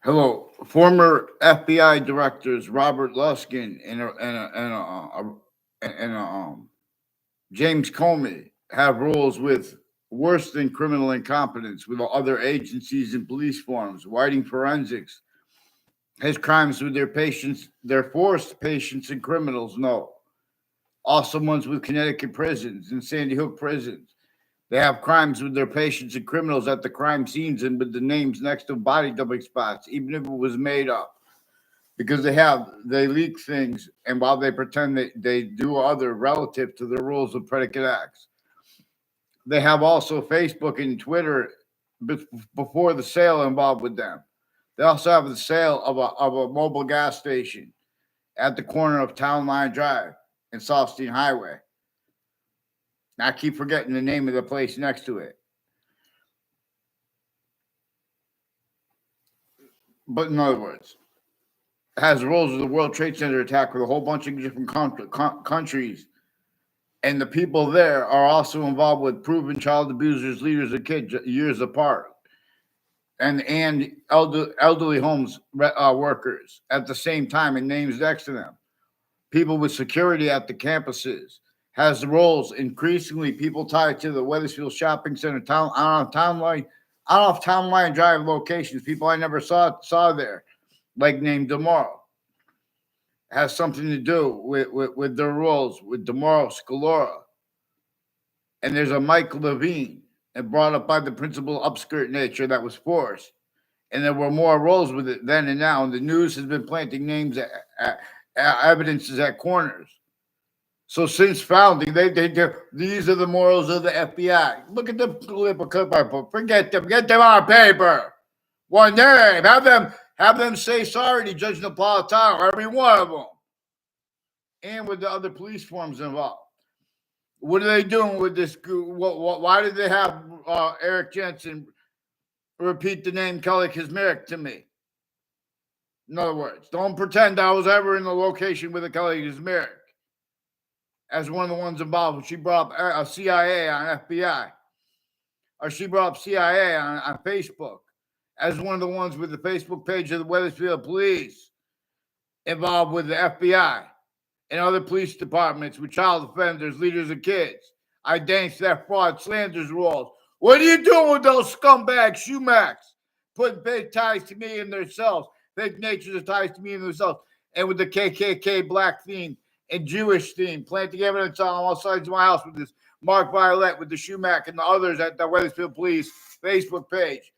Hello, former FBI directors Robert Luskin and James Comey have roles with worse than criminal incompetence with other agencies and police forms, writing forensics. His crimes with their patients, their forced patients and criminals know. Also ones with Connecticut prisons and Sandy Hook prisons. They have crimes with their patients and criminals at the crime scenes and with the names next to body dumping spots, even if it was made up. Because they leak things, and while they pretend they do other relative to the rules of predicate acts. They have also Facebook and Twitter before the sale involved with them. They also have the sale of a mobile gas station at the corner of Town Line Drive and Southstein Highway. I keep forgetting the name of the place next to it. But in other words, it has roles of the World Trade Center attack with a whole bunch of different countries. And the people there are also involved with proven child abusers, leaders of kids years apart, and elderly homes workers at the same time, and names next to them. People with security at the campuses has roles. Increasingly, people tied to the Weathersfield Shopping Center town on town line. I don't know if Town Line Drive locations. People I never saw there, like named Tomorrow, has something to do with their roles with Demaro Scalora. And there's a Mike Levine, and brought up by the principal upskirt nature that was forced. And there were more roles with it then and now. And the news has been planting names evidences at corners. So since founding, these are the morals of the FBI. Look at the political clip. Forget them. Get them on paper. One name. Have them say sorry to Judge Napolitano, every one of them, and with the other police forms involved. What are they doing with this? Why did they have Eric Jensen repeat the name Kelly Kazmarek to me? In other words, don't pretend I was ever in the location with a Kelly Kazmarek as one of the ones involved. She brought up CIA on FBI, or she brought up CIA on Facebook as one of the ones with the Facebook page of the Weathersfield Police involved with the FBI and other police departments with child offenders, leaders of kids, identity theft, fraud, slanders rules. What are you doing with those scumbags, Schumacks, putting fake ties to me and themselves, fake natures of ties to me and themselves, and with the KKK black theme and Jewish theme, planting evidence on all sides of my house with this Mark Violet, with the Schumack and the others at the Weathersfield Police Facebook page,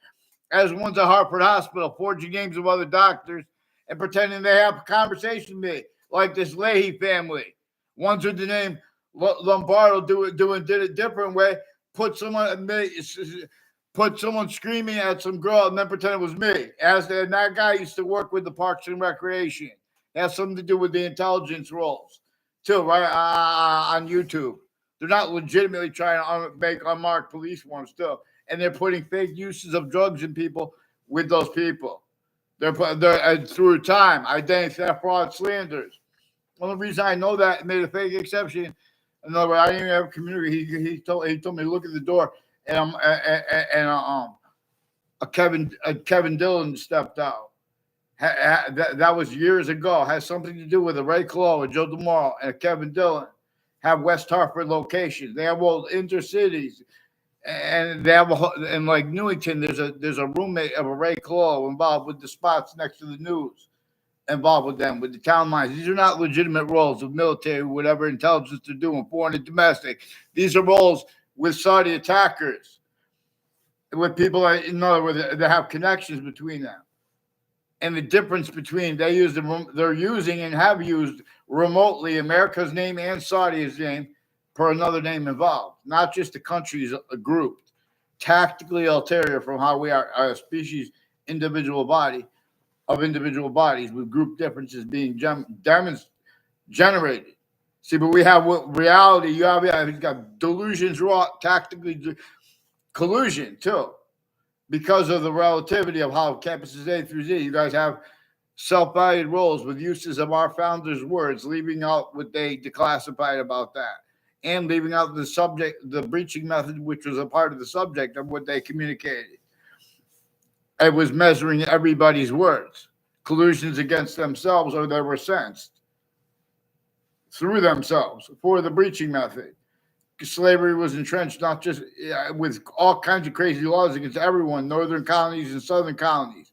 as ones at Hartford Hospital, forging names of other doctors and pretending they have a conversation with me, like this Leahy family. Ones with the name Lombardo did a different way, put someone screaming at some girl and then pretend it was me. And that guy used to work with the Parks and Recreation. It has something to do with the intelligence roles, too, right? On YouTube. They're not legitimately trying to make unmarked police forms, still. And they're putting fake uses of drugs in people with those people. They're through time, identity theft, fraud, slanders. The only reason I know that made a fake exception. In other words, I didn't even have a community. He told me to look at the door, and Kevin Dillon stepped out. That was years ago. Has something to do with a Ray Clough, a Joe DeMauro, and a Kevin Dillon. Have West Hartford locations. They have old intercities. And they have and like Newington, there's a roommate of a Ray Clough involved with the spots next to the news, involved with them, with the town lines. These are not legitimate roles of military, whatever intelligence they're doing, foreign and domestic. These are roles with Saudi attackers, with people that, in other words, that have connections between them. And the difference between they're using and have used remotely America's name and Saudi's name per another name involved, not just the countries grouped, tactically ulterior from how we are a species, individual body of individual bodies with group differences being generated. See, but we have reality. You have got delusions, raw, tactically collusion too, because of the relativity of how campuses A through Z. You guys have self-valued roles with uses of our founders' words, leaving out what they declassified about that, and leaving out the subject, the breaching method, which was a part of the subject of what they communicated. It was measuring everybody's words, collusions against themselves, or they were sensed through themselves for the breaching method. Slavery was entrenched not just with all kinds of crazy laws against everyone, northern colonies and southern colonies,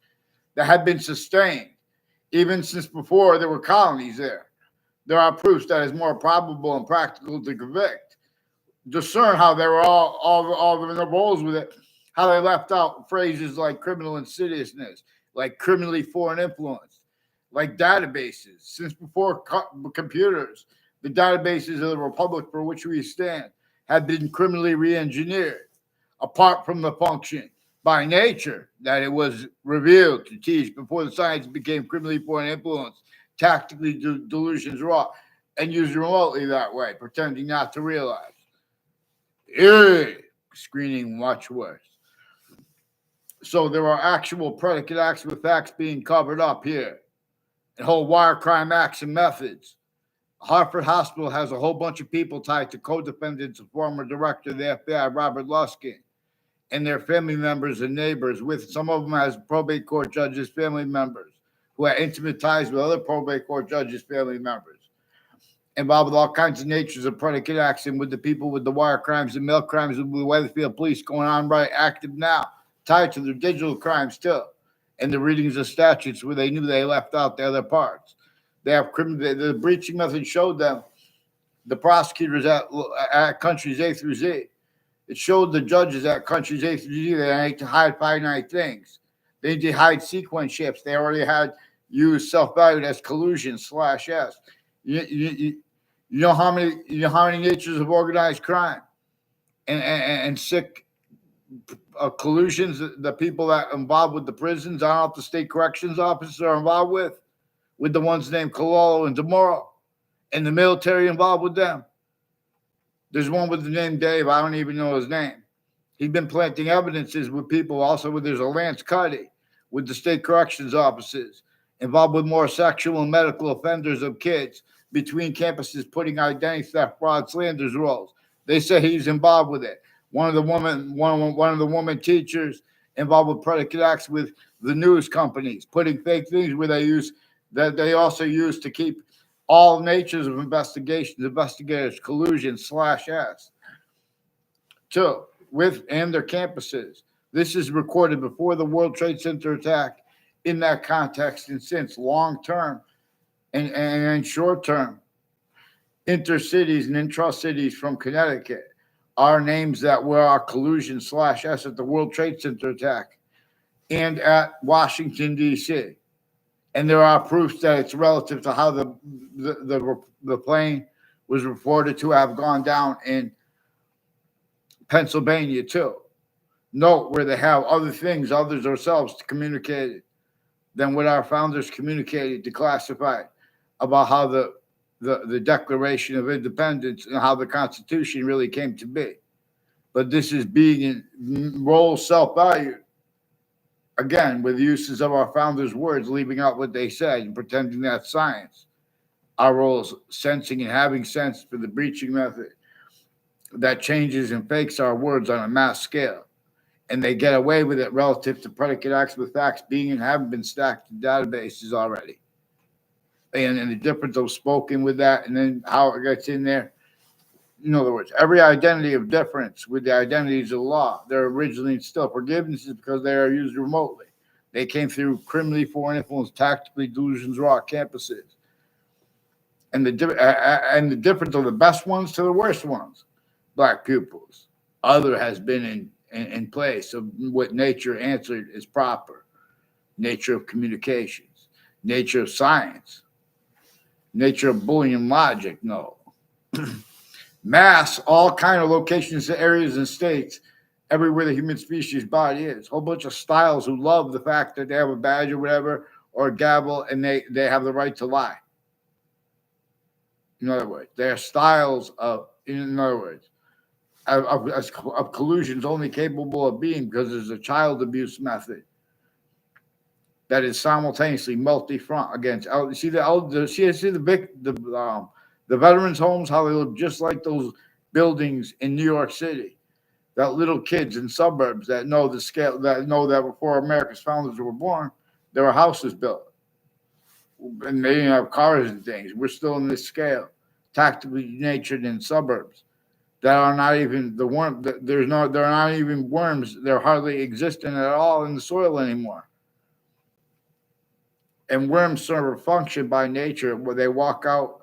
that had been sustained even since before there were colonies there. There are proofs that it's more probable and practical to convict. Discern how they were all in the roles with it, how they left out phrases like criminal insidiousness, like criminally foreign influence, like databases. Since before computers, the databases of the republic for which we stand had been criminally re-engineered, apart from the function by nature that it was revealed to teach before the science became criminally foreign influence, tactically delusions raw, and used remotely that way, pretending not to realize. Screening much worse. So there are actual predicate acts with facts being covered up here, and whole wire crime acts and methods. Hartford Hospital has a whole bunch of people tied to co-defendants and former director of the F.B.I, Robert Luskin, and their family members and neighbors, with some of them as probate court judges' family members who had intimate ties with other probate court judges' family members, involved with all kinds of natures of predicate acts, and with the people with the wire crimes and mail crimes with the Weatherfield police going on right active now, tied to their digital crimes too, and the readings of statutes where they knew they left out the other parts. They have the breaching method showed them the prosecutors at countries A through Z. It showed the judges at countries A through Z they need to hide finite things. They need to hide sequence shifts. They already had used self-valued as collusion /S. You know how many natures of organized crime and sick collusions the people that are involved with the prisons, I don't know if the state corrections officers are involved with the ones named Cololo and Demoro, and the military involved with them. There's one with the name Dave. I don't even know his name. He's been planting evidences with people. Also, there's a Lance Cuddy with the state corrections offices involved with more sexual and medical offenders of kids between campuses, putting identity theft, fraud, slanders roles. They say he's involved with it. One of the woman teachers involved with predicate acts with the news companies, putting fake things where they also use to keep all natures of investigators, collusion /S. Two, with and their campuses. This is recorded before the World Trade Center attack in that context, and since long-term and short-term intercities and intra-cities from Connecticut are names that were our collusion /S at the World Trade Center attack and at Washington, D.C. And there are proofs that it's relative to how the plane was reported to have gone down in Pennsylvania, too. Note where they have other things, others ourselves, to communicate than what our founders communicated, declassified, about how the Declaration of Independence and how the Constitution really came to be. But this is being in role self-valued. Again, with uses of our founders' words, leaving out what they said and pretending that's science. Our role is sensing and having sense for the breaching method that changes and fakes our words on a mass scale. And they get away with it relative to predicate acts with facts being and having been stacked in databases already. And the difference of spoken with that and then how it gets in there. In other words, every identity of difference with the identities of the law, they're originally still forgivenesses because they are used remotely. They came through criminally foreign influence, tactically delusions, raw campuses. And the difference of the best ones to the worst ones, black pupils. Other has been in place of what nature answered is proper. Nature of communications, nature of science, nature of Boolean logic, no. Mass, all kind of locations, areas, and states, everywhere the human species body is. A whole bunch of styles who love the fact that they have a badge or whatever, or a gavel, and they have the right to lie. In other words, they're styles of collusions only capable of being because there's a child abuse method that is simultaneously multi-front against. See the veterans' homes, how they look just like those buildings in New York City, that little kids in suburbs that know the scale, that know that before America's founders were born, there were houses built and they didn't have cars and things. We're still in this scale, tactically natured in suburbs that are not even the worm. There's no, they're not even worms. They're hardly existent at all in the soil anymore. And worms serve a function by nature where they walk out.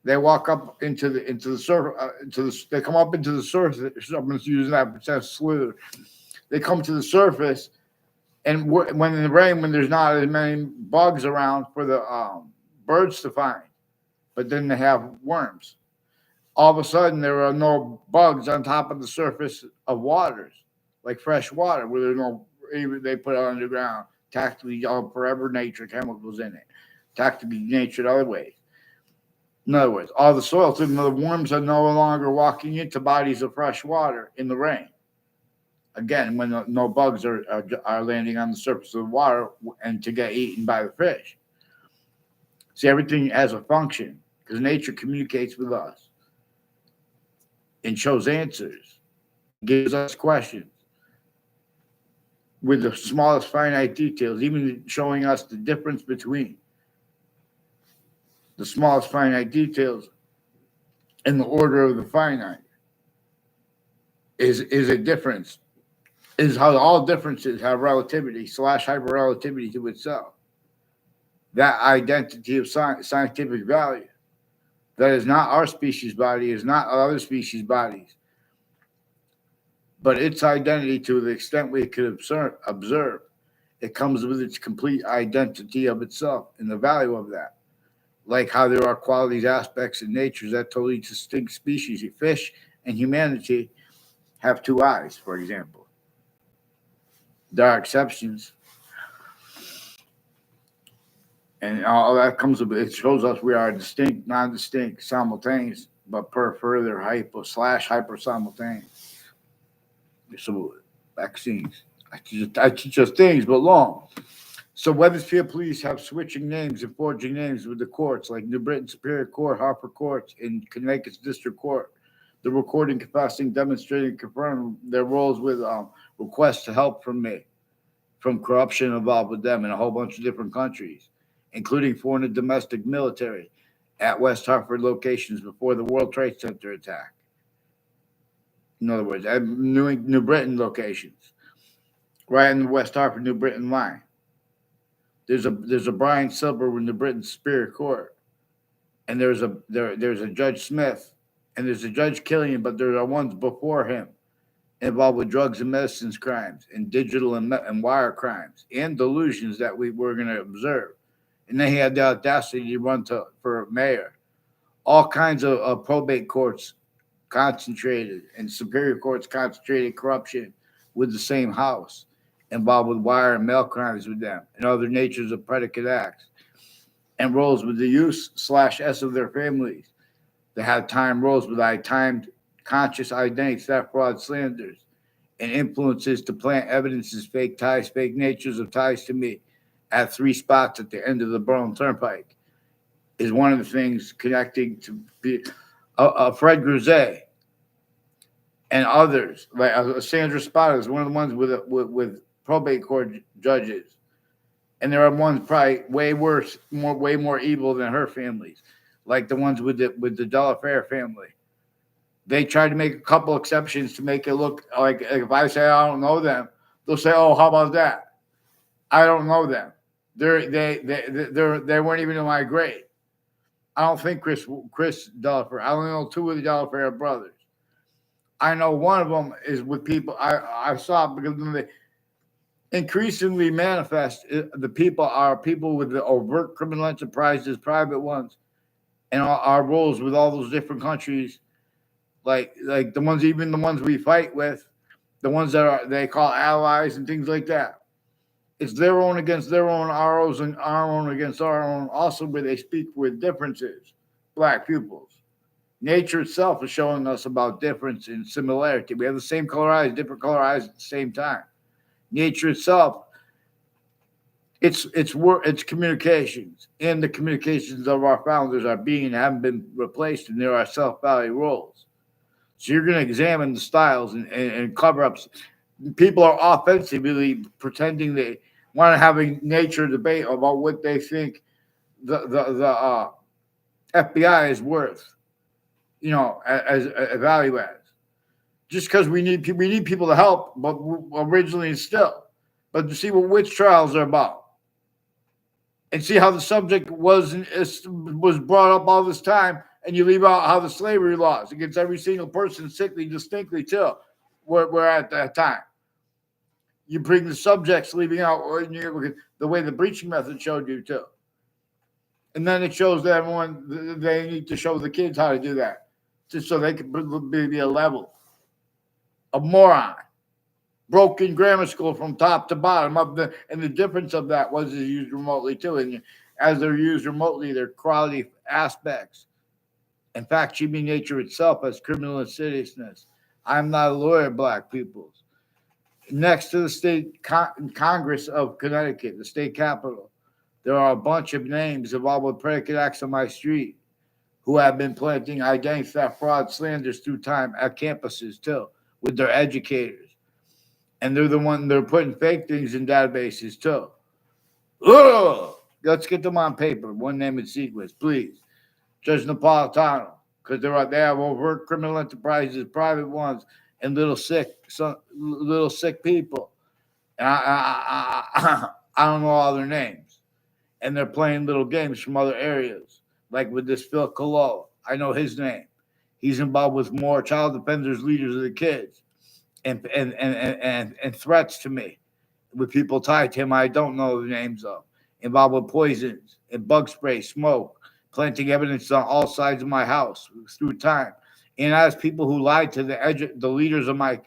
They walk up into the surface. They come up into the surface. I'm just using that percent slither. They come to the surface, and when in the rain, when there's not as many bugs around for the birds to find, but then they have worms. All of a sudden, there are no bugs on top of the surface of waters, like fresh water, where there's no, even they put it underground, tactically all forever nature chemicals in it, tactically natured other ways. In other words, all the soil, so the worms are no longer walking into bodies of fresh water in the rain. Again, when no bugs are landing on the surface of the water and to get eaten by the fish. See, everything has a function because nature communicates with us and shows answers, gives us questions with the smallest finite details, even showing us the difference between the smallest finite details and the order of the finite is a difference. Is how all differences have relativity / hyperrelativity to itself. That identity of scientific value that is not our species body, is not other species bodies, but its identity to the extent we could observe, it comes with its complete identity of itself and the value of that. Like how there are qualities, aspects in nature that totally distinct species. Fish and humanity have two eyes, for example. There are exceptions, and all that comes with it shows us we are distinct, non-distinct, simultaneous, but per further hyper / hyper simultaneous. So vaccines. I teach us things, but long. So Weathersfield police have switching names and forging names with the courts, like New Britain Superior Court, Harper Courts, and Connecticut's District Court. The recording, confessing, demonstrating, confirming their roles with requests to help from me, from corruption involved with them in a whole bunch of different countries, including foreign and domestic military at West Hartford locations before the World Trade Center attack. In other words, at New Britain locations, right in the West Hartford, New Britain line. There's a Brian Silver with the Britain Superior Court, and there's a Judge Smith, and there's a Judge Killian, but there are ones before him involved with drugs and medicines crimes, and digital and wire crimes, and delusions that we were going to observe. And then he had the audacity to run for mayor. All kinds of probate courts concentrated and superior courts concentrated corruption with the same house, involved with wire and mail crimes with them, and other natures of predicate acts, and roles with the use / S of their families. They have time roles with timed conscious identity, theft, fraud, slanders, and influences to plant evidences, fake ties, fake natures of ties to me at 3 spots at the end of the Burlington Turnpike is one of the things connecting to Fred Grisey and others. Like Sandra Spada is one of the ones with probate court judges. And there are ones probably way worse, way more evil than her families, like the ones with the Delafair family. They tried to make a couple exceptions to make it look like if I say I don't know them, they'll say, "Oh, how about that? I don't know them. They weren't even in my grade. I don't think Chris Delafair. I only know 2 of the Delafair brothers. I know one of them is with people I saw because they increasingly manifest. The people are people with the overt criminal enterprises, private ones, and our roles with all those different countries, like the ones, even the ones we fight with, the ones that they call allies and things like that. It's their own against their own, our own and our own against our own. Also, where they speak with differences, black pupils. Nature itself is showing us about difference and similarity. We have the same color eyes, different color eyes at the same time. Nature itself, it's communications, and the communications of our founders are being and haven't been replaced, and there are self-value roles. So you're going to examine the styles and cover ups. People are offensively pretending they want to have a nature debate about what they think the FBI is worth, as a value adds. Just because we need people to help, but originally and still, but to see what witch trials are about and see how the subject was brought up all this time, and you leave out how the slavery laws against every single person sickly distinctly too were at that time. You bring the subjects leaving out the way the breaching method showed you too. And then it shows everyone they need to show the kids how to do that, just so they can be a level. A moron, broken grammar school from top to bottom and the difference of that was used remotely too. And as they're used remotely, their quality aspects. In fact, human nature itself has criminal insidiousness. I'm not a lawyer, black peoples. Next to the state Congress of Connecticut, the state capitol, there are a bunch of names involved with predicate acts on my street who have been planting identity theft, fraud, slanders through time at campuses too, with their educators. And they're putting fake things in databases too. Ugh! Let's get them on paper, one name and sequence, please. Judge Napolitano, because they have overt criminal enterprises, private ones, and little sick people. And I don't know all their names. And they're playing little games from other areas, like with this Phil Colo. I know his name. He's involved with more child defenders, leaders of the kids, and threats to me with people tied to him I don't know the names of, involved with poisons and bug spray, smoke, planting evidence on all sides of my house through time. And as people who lied to the leaders of my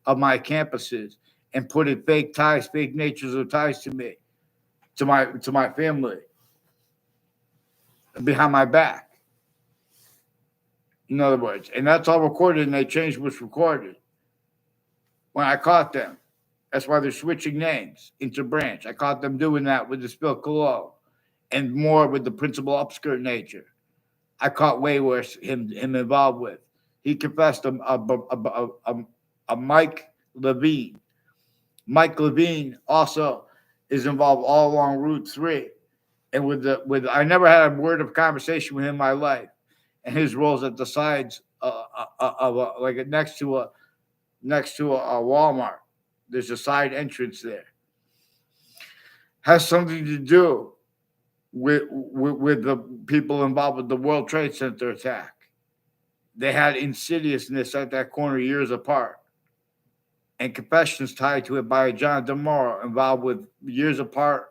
campuses and put in fake ties, fake natures of ties to me, to my family, behind my back. In other words, and that's all recorded, and they changed what's recorded when I caught them. That's why they're switching names into branch. I caught them doing that with the Spill Colo and more with the principal upskirt nature. I caught way worse him involved with. He confessed a Mike Levine. Mike Levine also is involved all along Route 3. And with I never had a word of conversation with him in my life. And his roles at the sides of like next to a Walmart. There's a side entrance there. Has something to do with the people involved with the World Trade Center attack. They had insidiousness at that corner years apart. And confessions tied to it by John DeMoro involved with years apart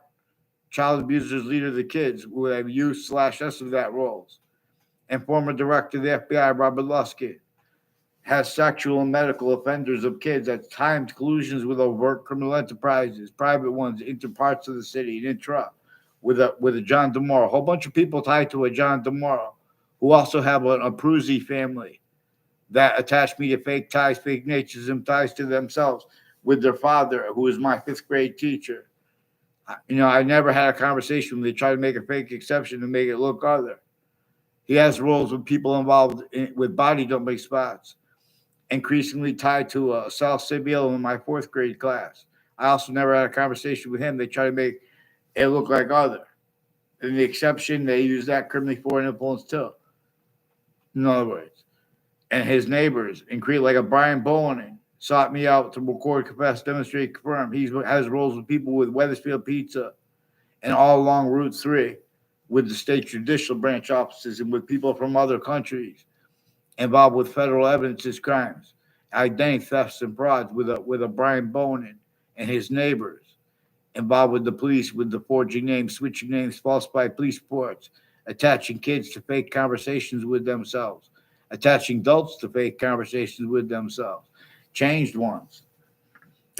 child abusers, leader of the kids, who have youth/us of that roles. And former director of the F.B.I, Robert Luskin, has sexual and medical offenders of kids at times collusions with overt criminal enterprises, private ones, into parts of the city, and intra with a John DeMoro. A whole bunch of people tied to a John DeMoro who also have a Pruzzi family that attached me to fake ties, fake natures, and ties to themselves with their father, who was my 5th grade teacher. I never had a conversation when they tried to make a fake exception to make it look other. He has roles with people involved with body dumping spots, increasingly tied to a South Sibyl in my 4th grade class. I also never had a conversation with him. They try to make it look like other. In the exception, they use that criminally foreign influence too. In other words, and his neighbors, increase like a Brian Bowling, sought me out to record, confess, demonstrate, confirm. He has roles with people with Weathersfield Pizza and all along Route 3 with the state judicial branch offices and with people from other countries involved with federal evidences crimes, identity thefts and frauds with a Brian Bonin and his neighbors involved with the police with the forging names, switching names, falsified police reports, attaching kids to fake conversations with themselves, attaching adults to fake conversations with themselves, changed ones.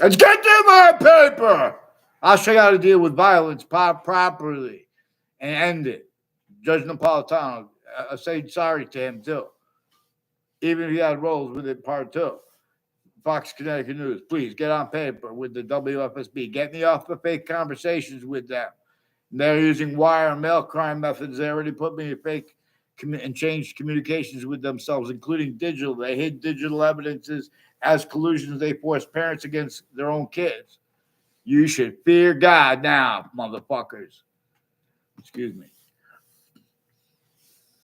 Let's get to my paper. I'll show you how to deal with violence properly and end it. Judge Napolitano, I say sorry to him too. Even if he had roles with it, part 2. Fox Connecticut News, please get on paper with the WFSB. Get me off the fake conversations with them. They're using wire and mail crime methods. They already put me in fake and changed communications with themselves, including digital. They hid digital evidences as collusions. They forced parents against their own kids. You should fear God now, motherfuckers. Excuse me.